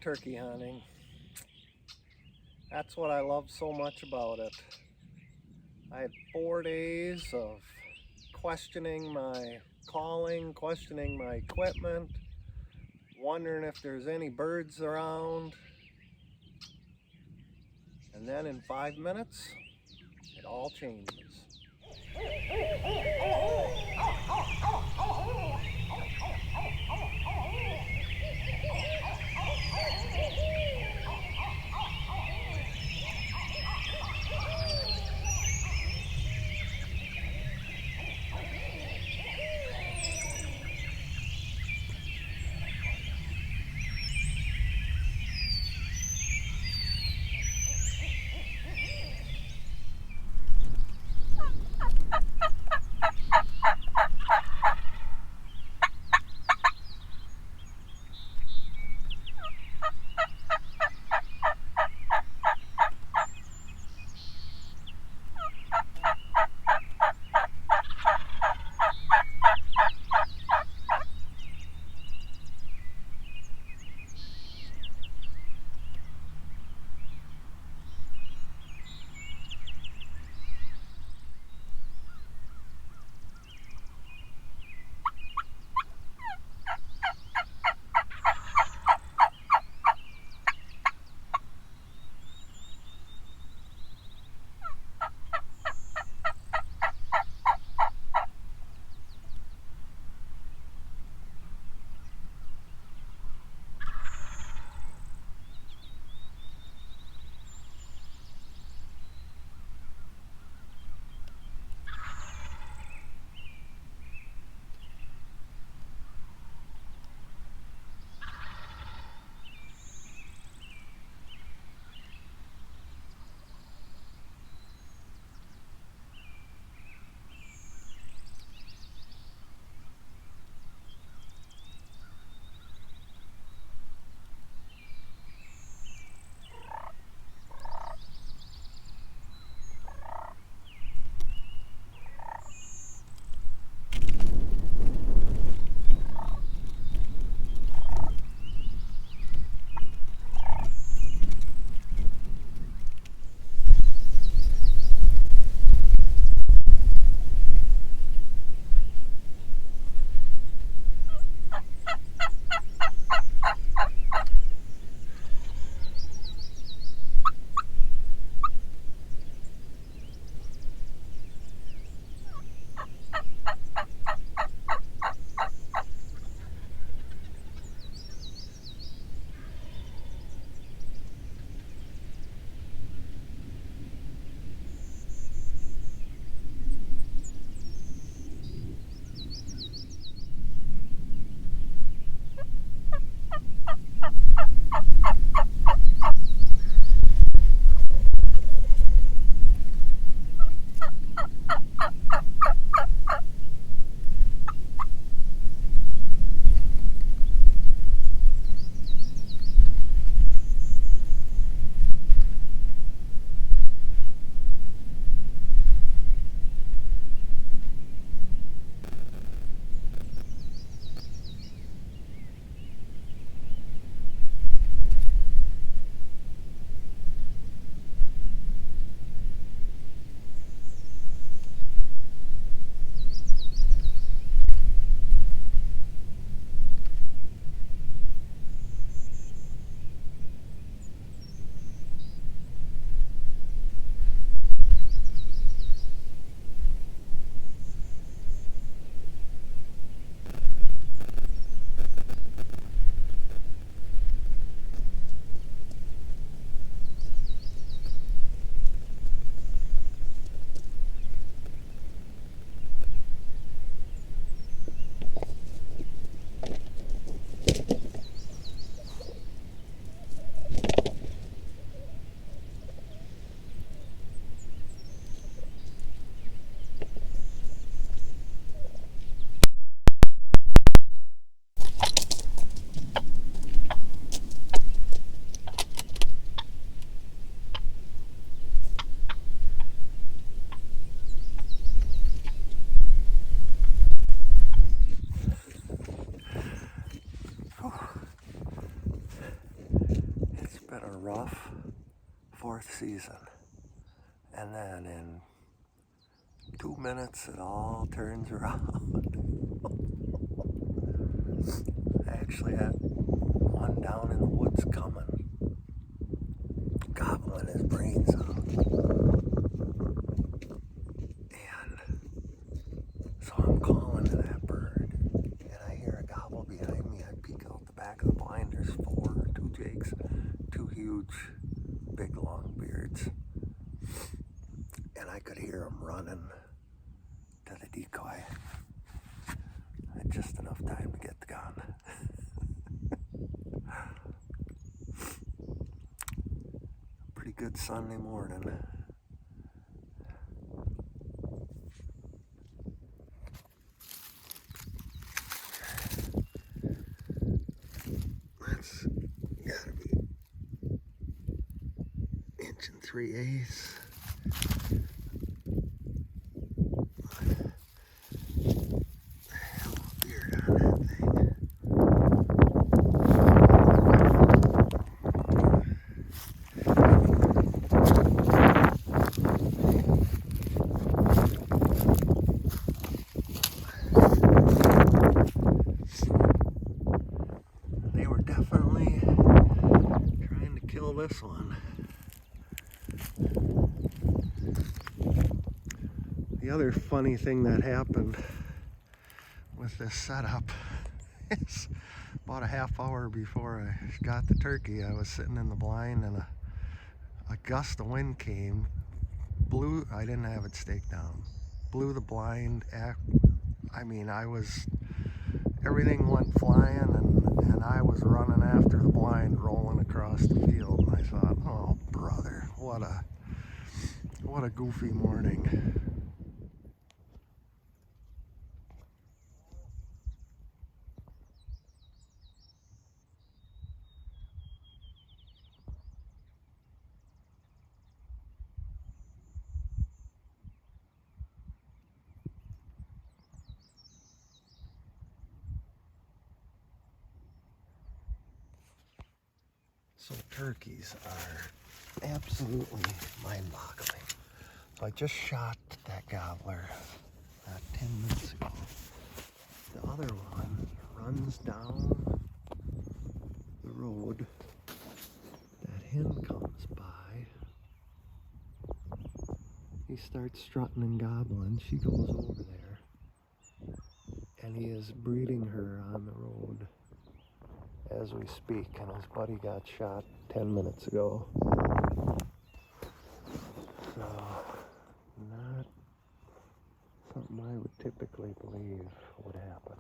Turkey hunting. That's what I love so much about it. I had 4 days of questioning my calling, questioning my equipment, wondering if there's any birds around. And then in 5 minutes, it all changes. rough 4th season. And then in 2 minutes it all turns around. I actually had one down in the woods coming, gobbling his brains out. And so I'm calling to that bird, and I hear a gobble behind me. I peek out the back of the blind. There's 2 jakes, 2 huge, big, long beards. And I could hear them running to the decoy. I had just enough time to get the gun. Pretty good Sunday morning. That's gotta be 1 3/8 beard on that thing. They were definitely trying to kill this one. The other funny thing that happened with this setup is about a half hour before I got the turkey, I was sitting in the blind and a gust of wind came, blew, I didn't have it staked down, blew the blind, everything went flying, and I was running after the blind, rolling across the field, and I thought, oh brother, what a goofy morning. So turkeys are absolutely mind-boggling. So I just shot that gobbler 10 minutes ago. The other one runs down the road. That hen comes by. He starts strutting and gobbling. She goes over there. And he is breeding her on the road as we speak, and his buddy got shot 10 minutes ago. So, not something I would typically believe would happen.